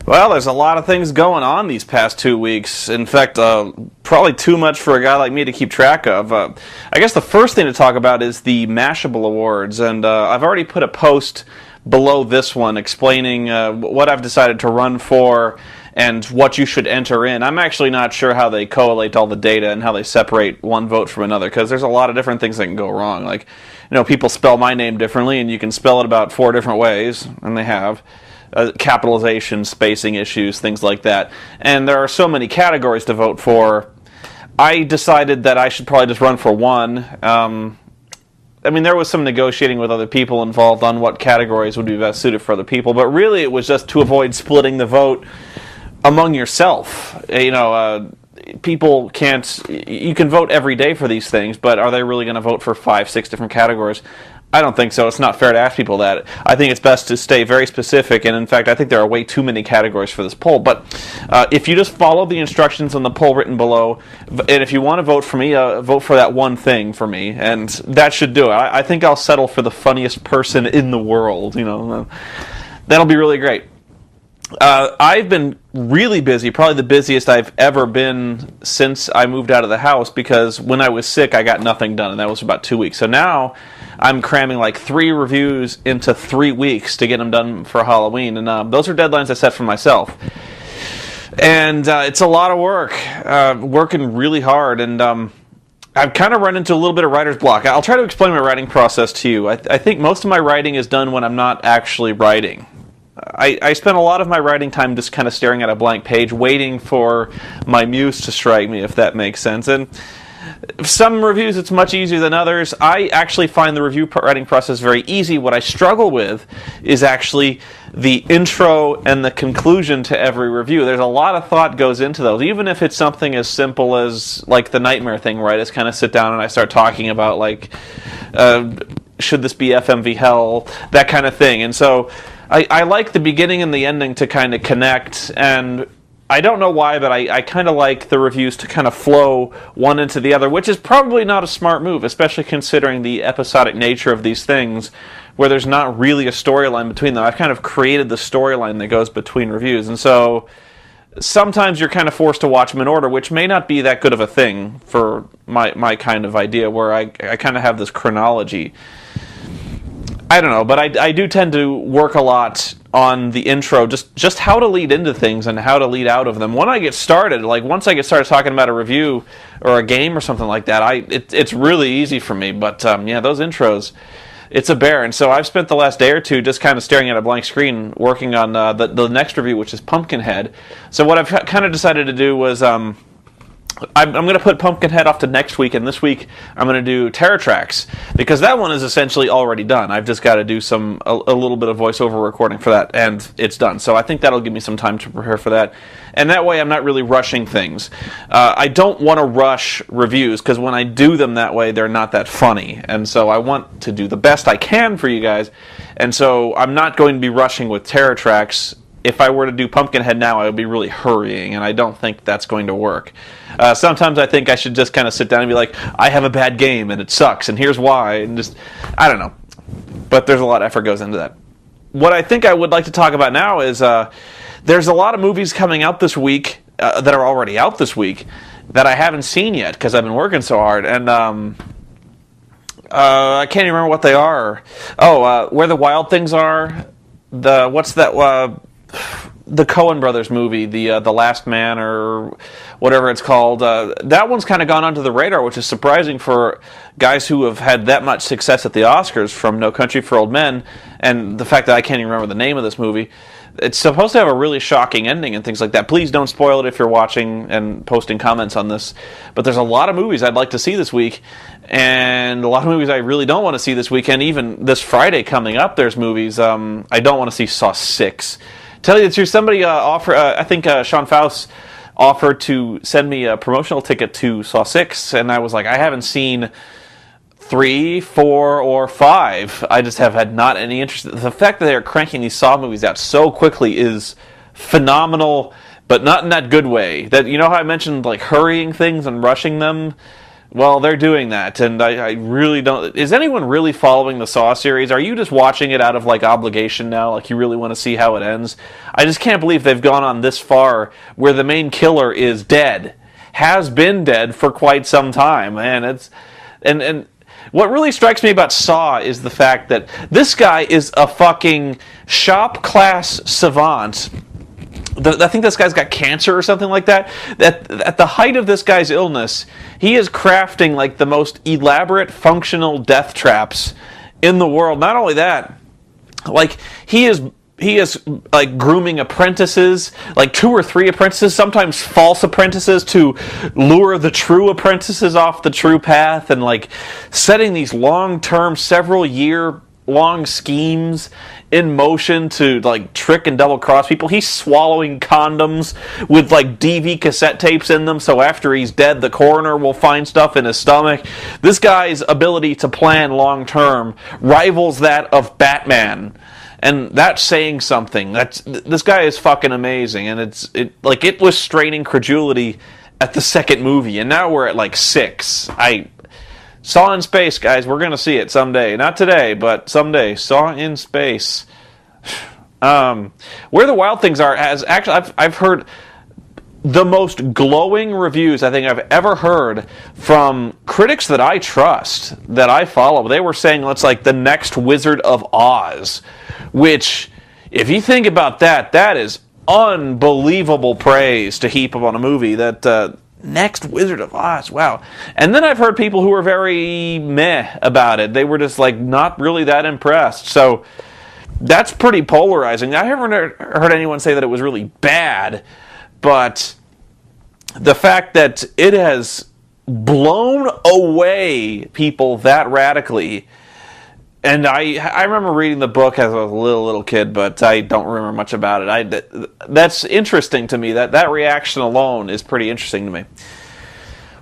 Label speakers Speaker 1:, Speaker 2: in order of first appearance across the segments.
Speaker 1: Well, there's a lot of things going on these past 2 weeks. In fact, probably too much for a guy like me to keep track of. I guess the first thing to talk about is the Mashable Awards, and I've already put a post below this one explaining what I've decided to run for and what you should enter in. I'm actually not sure how they collate all the data and how they separate one vote from another, because there's a lot of different things that can go wrong. Like, people spell my name differently, and you can spell it about 4 different ways, and they have. Capitalization, spacing issues, things like that. And there are so many categories to vote for. I decided that I should probably just run for one. There was some negotiating with other people involved on what categories would be best suited for other people, but really it was just to avoid splitting the vote among yourself. People can't... You can vote every day for these things, but are they really going to vote for 5, 6 different categories? I don't think so. It's not fair to ask people that. I think it's best to stay very specific, and in fact, I think there are way too many categories for this poll. But if you just follow the instructions on the poll written below, and if you want to vote for me, vote for that one thing for me, and that should do it. I think I'll settle for the funniest person in the world. That'll be really great. I've been really busy, probably the busiest I've ever been since I moved out of the house, because when I was sick, I got nothing done, and that was about 2 weeks. So now I'm cramming like 3 reviews into 3 weeks to get them done for Halloween, and those are deadlines I set for myself. And it's a lot of work, working really hard, and I've kind of run into a little bit of writer's block. I'll try to explain my writing process to you. I think most of my writing is done when I'm not actually writing. I spend a lot of my writing time just kind of staring at a blank page, waiting for my muse to strike me, if that makes sense. And some reviews, it's much easier than others. I actually find the review writing process very easy. What I struggle with is actually the intro and the conclusion to every review. There's a lot of thought goes into those, even if it's something as simple as like the nightmare thing, where I just kind of sit down and I start talking about should this be FMV hell, that kind of thing. And so I like the beginning and the ending to kind of connect, and I don't know why, but I kind of like the reviews to kind of flow one into the other, which is probably not a smart move, especially considering the episodic nature of these things, where there's not really a storyline between them. I've kind of created the storyline that goes between reviews, and so sometimes you're kind of forced to watch them in order, which may not be that good of a thing for my kind of idea, where I kind of have this chronology. I don't know, but I do tend to work a lot on the intro, just how to lead into things and how to lead out of them. When I get started, once I get started talking about a review or a game or something like that, it's really easy for me. But those intros, it's a bear. And so I've spent the last day or two just kind of staring at a blank screen, working on the next review, which is Pumpkinhead. So what I've kind of decided to do was I'm going to put Pumpkinhead off to next week, and this week I'm going to do Terror Tracks, because that one is essentially already done. I've just got to do a little bit of voiceover recording for that, and it's done. So I think that'll give me some time to prepare for that, and that way I'm not really rushing things. I don't want to rush reviews, because when I do them that way, they're not that funny, and so I want to do the best I can for you guys, and so I'm not going to be rushing with Terror Tracks. If I were to do Pumpkinhead now, I would be really hurrying, and I don't think that's going to work. Sometimes I think I should just kind of sit down and be like, I have a bad game, and it sucks, and here's why, and just, I don't know. But there's a lot of effort goes into that. What I think I would like to talk about now is there's a lot of movies coming out this week that are already out this week that I haven't seen yet because I've been working so hard, and I can't even remember what they are. Where the Wild Things Are, the Coen Brothers movie, the Last Man, or whatever it's called, that one's kind of gone under the radar, which is surprising for guys who have had that much success at the Oscars, from No Country for Old Men, and the fact that I can't even remember the name of this movie. It's supposed to have a really shocking ending and things like that. Please don't spoil it if you're watching and posting comments on this. But there's a lot of movies I'd like to see this week, and a lot of movies I really don't want to see this weekend. Even this Friday coming up, there's movies I don't want to see. Saw 6. Tell you the truth, somebody I think Sean Faust offered to send me a promotional ticket to Saw 6, and I was like, I haven't seen 3, 4, or 5. I just have had not any interest. The fact that they're cranking these Saw movies out so quickly is phenomenal, but not in that good way. That, you know how I mentioned hurrying things and rushing them? Well, they're doing that, and I really don't... Is anyone really following the Saw series? Are you just watching it out of, like, obligation now? Like, you really want to see how it ends? I just can't believe they've gone on this far where the main killer is dead. Has been dead for quite some time, and it's... And what really strikes me about Saw is the fact that this guy is a fucking shop-class savant. I think this guy's got cancer or something like that. At the height of this guy's illness, he is crafting like the most elaborate functional death traps in the world. Not only that, like he is like grooming apprentices, like 2 or 3 apprentices, sometimes false apprentices, to lure the true apprentices off the true path, and like setting these long-term, several-year-long schemes in motion to like trick and double-cross people. He's swallowing condoms with like DV cassette tapes in them, so after he's dead, the coroner will find stuff in his stomach. This guy's ability to plan long-term rivals that of Batman. And that's saying something. This guy is fucking amazing, and it was straining credulity at the second movie, and now we're at like 6. Saw in Space, guys. We're gonna see it someday. Not today, but someday. Saw in Space. Where the Wild Things Are has actually I've heard the most glowing reviews I think I've ever heard from critics that I trust, that I follow. They were saying it's like the next Wizard of Oz. Which, if you think about that, that is unbelievable praise to heap upon a movie. That next Wizard of Oz, wow. And then I've heard people who were very meh about it. They were just like not really that impressed. So that's pretty polarizing. I haven't heard anyone say that it was really bad, but the fact that it has blown away people that radically. And I remember reading the book as a little kid, but I don't remember much about it. That's interesting to me. That reaction alone is pretty interesting to me.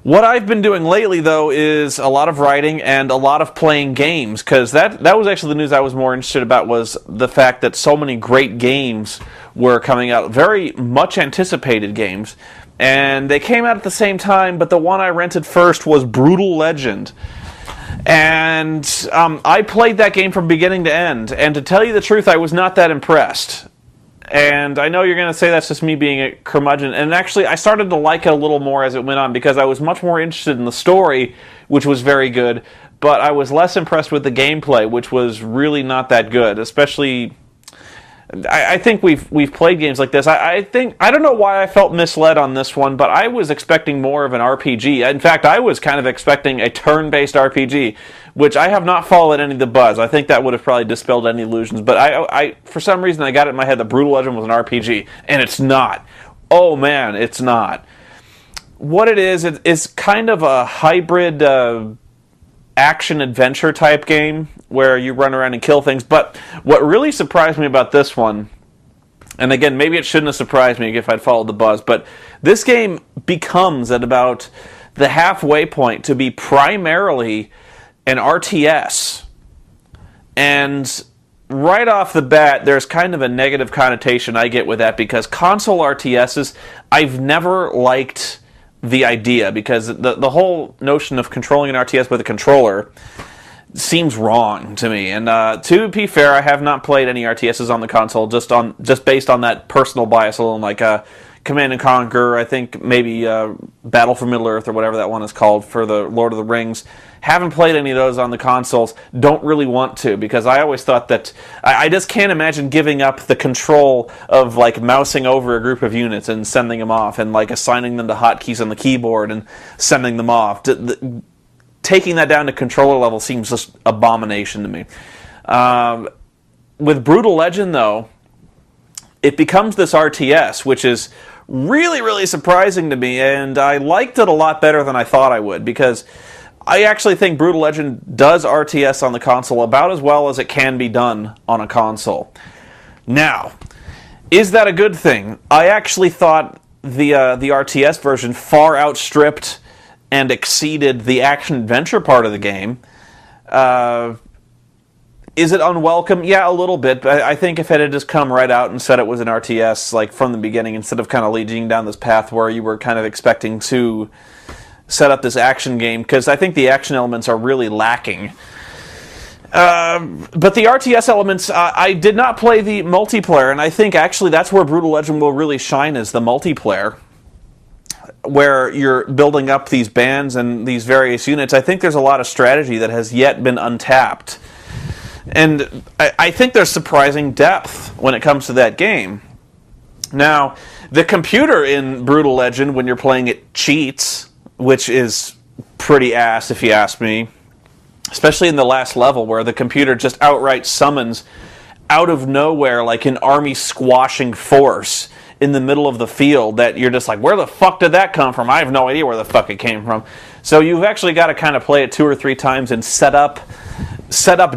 Speaker 1: What I've been doing lately, though, is a lot of writing and a lot of playing games, because that was actually the news I was more interested about, was the fact that so many great games were coming out, very much anticipated games, and they came out at the same time, but the one I rented first was Brutal Legend. And I played that game from beginning to end, and to tell you the truth, I was not that impressed. And I know you're going to say that's just me being a curmudgeon, and actually I started to like it a little more as it went on, because I was much more interested in the story, which was very good, but I was less impressed with the gameplay, which was really not that good, especially... I think we've played games like this. I don't know why I felt misled on this one, but I was expecting more of an RPG. In fact, I was kind of expecting a turn-based RPG, which I have not followed any of the buzz. I think that would have probably dispelled any illusions. But I for some reason, I got it in my head that Brutal Legend was an RPG, and it's not. Oh man, it's not. What it is, it's kind of a hybrid action-adventure type game where you run around and kill things. But what really surprised me about this one, and again, maybe it shouldn't have surprised me if I'd followed the buzz, but this game becomes at about the halfway point to be primarily an RTS. And right off the bat, there's kind of a negative connotation I get with that, because console RTSs, I've never liked the idea, because the whole notion of controlling an RTS with a controller seems wrong to me. And to be fair, I have not played any RTSs on the console, just based on that personal bias alone, like Command and Conquer, I think maybe Battle for Middle-earth or whatever that one is called for the Lord of the Rings. Haven't played any of those on the consoles. Don't really want to, because I always thought that... I just can't imagine giving up the control of like mousing over a group of units and sending them off, and like assigning them to hotkeys on the keyboard and sending them off. Taking that down to controller level seems just abomination to me. With Brutal Legend, though, it becomes this RTS, which is really, really surprising to me, and I liked it a lot better than I thought I would, because I actually think Brutal Legend does RTS on the console about as well as it can be done on a console. Now, is that a good thing? I actually thought the RTS version far outstripped and exceeded the action-adventure part of the game. Is it unwelcome? Yeah, a little bit, but I think if it had just come right out and said it was an RTS like from the beginning, instead of kind of leading down this path where you were kind of expecting to set up this action game, because I think the action elements are really lacking. But the RTS elements, I did not play the multiplayer, and I think actually that's where Brutal Legend will really shine, is the multiplayer, where you're building up these bands and these various units. I think there's a lot of strategy that has yet been untapped. And I think there's surprising depth when it comes to that game. Now, the computer in Brutal Legend, when you're playing it, cheats, which is pretty ass if you ask me. Especially in the last level, where the computer just outright summons out of nowhere like an army squashing force in the middle of the field that you're just like, where the fuck did that come from? I have no idea where the fuck it came from. So you've actually got to kind of play it 2 or 3 times and set up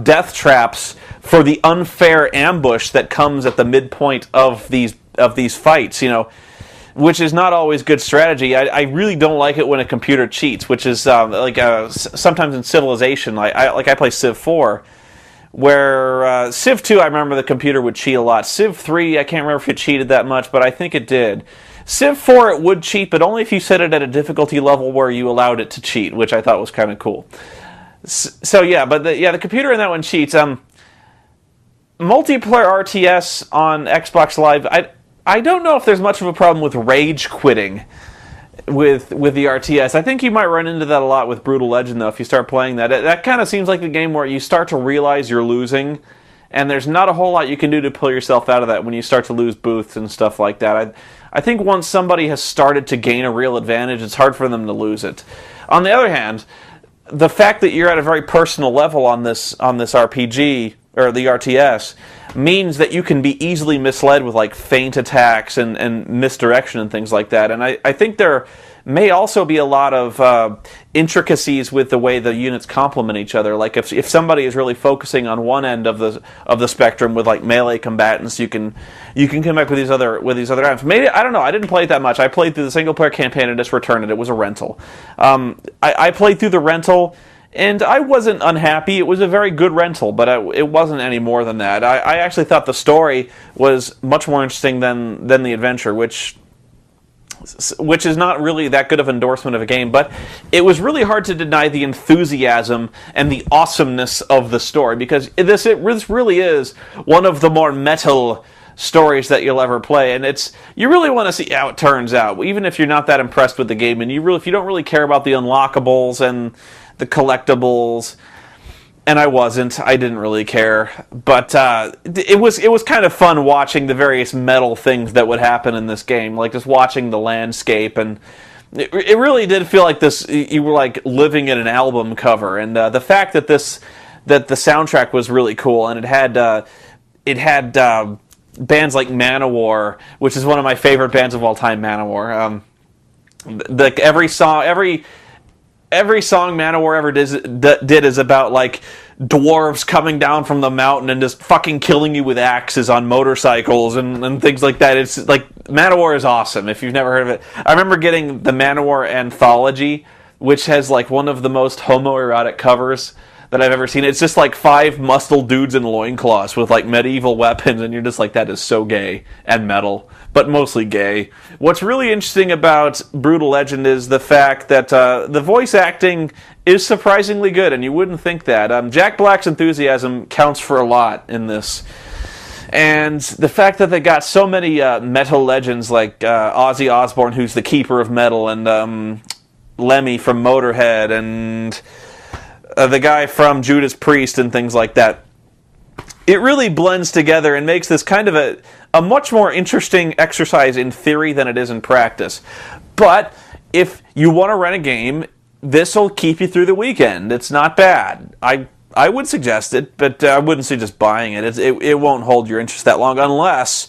Speaker 1: death traps for the unfair ambush that comes at the midpoint of these fights, you know, which is not always good strategy. I really don't like it when a computer cheats, which is sometimes in Civilization. I play Civ 4, where Civ 2, I remember the computer would cheat a lot. Civ 3, I can't remember if it cheated that much, but I think it did. Civ 4, it would cheat, but only if you set it at a difficulty level where you allowed it to cheat, which I thought was kind of cool. So yeah, but the computer in that one cheats. Multiplayer RTS on Xbox Live, I don't know if there's much of a problem with rage quitting with the RTS. I think you might run into that a lot with Brutal Legend, though, if you start playing that. That kind of seems like a game where you start to realize you're losing, and there's not a whole lot you can do to pull yourself out of that when you start to lose booths and stuff like that. I think once somebody has started to gain a real advantage, it's hard for them to lose it. On the other hand, the fact that you're at a very personal level on this RPG, or the RTS, means that you can be easily misled with like feint attacks and misdirection and things like that. And I think there may also be a lot of intricacies with the way the units complement each other. Like if somebody is really focusing on one end of the spectrum with like melee combatants, you can come back with these other items. Maybe, I don't know. I didn't play it that much. I played through the single player campaign and just returned it. It was a rental. I played through the rental. And I wasn't unhappy. It was a very good rental, but it wasn't any more than that. I actually thought the story was much more interesting than the adventure, which is not really that good of an endorsement of a game. But it was really hard to deny the enthusiasm and the awesomeness of the story, because this really is one of the more metal stories that you'll ever play, and you really want to see how it turns out, even if you're not that impressed with the game, and if you don't really care about the unlockables and the collectibles, and I didn't really care, but it was kind of fun watching the various metal things that would happen in this game, like just watching the landscape, and it really did feel like you were like living in an album cover, and the fact that the soundtrack was really cool, and it had bands like Manowar, which is one of my favorite bands of all time, Manowar. Every song Manowar ever did is about like dwarves coming down from the mountain and just fucking killing you with axes on motorcycles and things like that. It's like, Manowar is awesome if you've never heard of it. I remember getting the Manowar anthology, which has like one of the most homoerotic covers that I've ever seen. It's just like 5 muscle dudes in loincloths with like medieval weapons, and you're just like, that is so gay and metal, but mostly gay. What's really interesting about Brutal Legend is the fact that the voice acting is surprisingly good, and you wouldn't think that. Jack Black's enthusiasm counts for a lot in this. And the fact that they got so many metal legends like Ozzy Osbourne, who's the keeper of metal, and Lemmy from Motorhead, and the guy from Judas Priest and things like that. It really blends together and makes this kind of a much more interesting exercise in theory than it is in practice. But if you want to run a game, this will keep you through the weekend. It's not bad. I would suggest it, but I wouldn't suggest buying it. It won't hold your interest that long, unless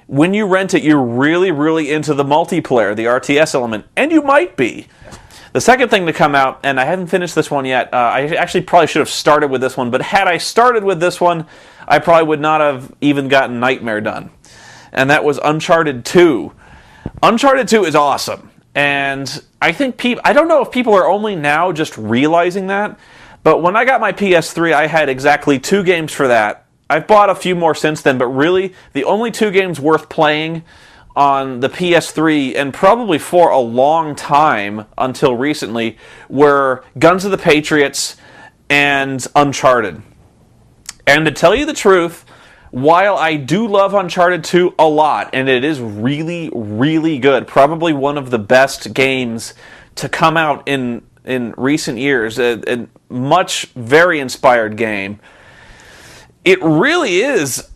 Speaker 1: when you rent it, you're really, really into the multiplayer, the RTS element, and you might be. The second thing to come out, and I haven't finished this one yet, I actually probably should have started with this one, but had I started with this one, I probably would not have even gotten Nightmare done. And that was Uncharted 2. Uncharted 2 is awesome, and I think I don't know if people are only now just realizing that, but when I got my PS3, I had exactly 2 games for that. I've bought a few more since then, but really, the only 2 games worth playing on the PS3, and probably for a long time until recently, were Guns of the Patriots and Uncharted. And to tell you the truth, while I do love Uncharted 2 a lot, and it is really, really good, probably one of the best games to come out in recent years, a much, very inspired game, it really is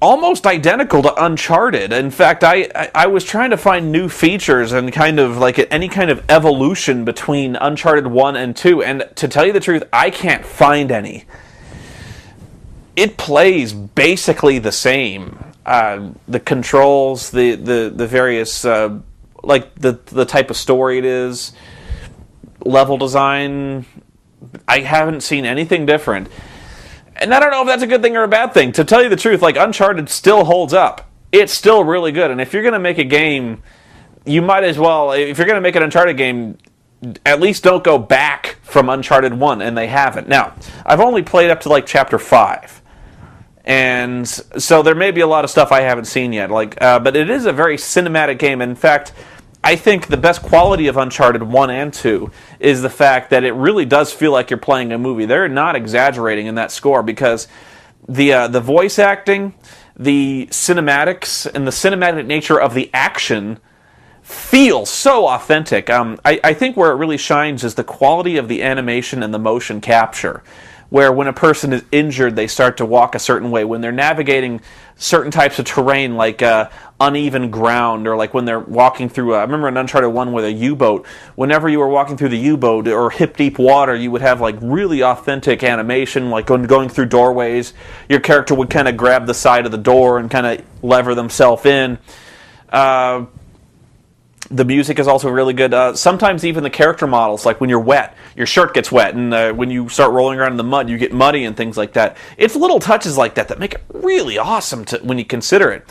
Speaker 1: almost identical to Uncharted. In fact, I was trying to find new features and kind of like any kind of evolution between Uncharted 1 and 2, and to tell you the truth, I can't find any. It plays basically the same. The controls, the various, like the type of story it is, level design, I haven't seen anything different. And I don't know if that's a good thing or a bad thing. To tell you the truth, like, Uncharted still holds up. It's still really good. And if you're going to make a game, you might as well, if you're going to make an Uncharted game, at least don't go back from Uncharted 1, and they haven't. Now, I've only played up to, like, Chapter 5. And so there may be a lot of stuff I haven't seen yet. But it is a very cinematic game. In fact, I think the best quality of Uncharted 1 and 2 is the fact that it really does feel like you're playing a movie. They're not exaggerating in that score, because the voice acting, the cinematics, and the cinematic nature of the action feel so authentic. I think where it really shines is the quality of the animation and the motion capture, where when a person is injured, they start to walk a certain way. When they're navigating certain types of terrain, like uneven ground, or like when they're walking through, I remember in Uncharted 1 with a U-boat, whenever you were walking through the U-boat or hip-deep water, you would have like really authentic animation, like going through doorways. Your character would kind of grab the side of the door and kind of lever themselves in. The music is also really good. Sometimes even the character models, like when you're wet, your shirt gets wet, and when you start rolling around in the mud, you get muddy and things like that. It's little touches like that that make it really awesome when you consider it.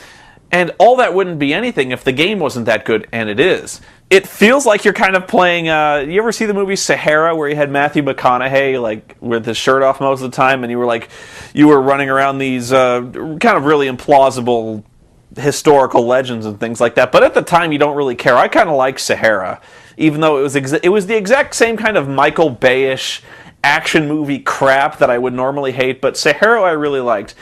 Speaker 1: And all that wouldn't be anything if the game wasn't that good, and it is. It feels like you're kind of playing, you ever see the movie Sahara, where you had Matthew McConaughey, like, with his shirt off most of the time, and you were running around these kind of really implausible historical legends and things like that, but at the time you don't really care. I kind of like Sahara, even though it was the exact same kind of Michael Bay-ish action movie crap that I would normally hate, but Sahara I really liked.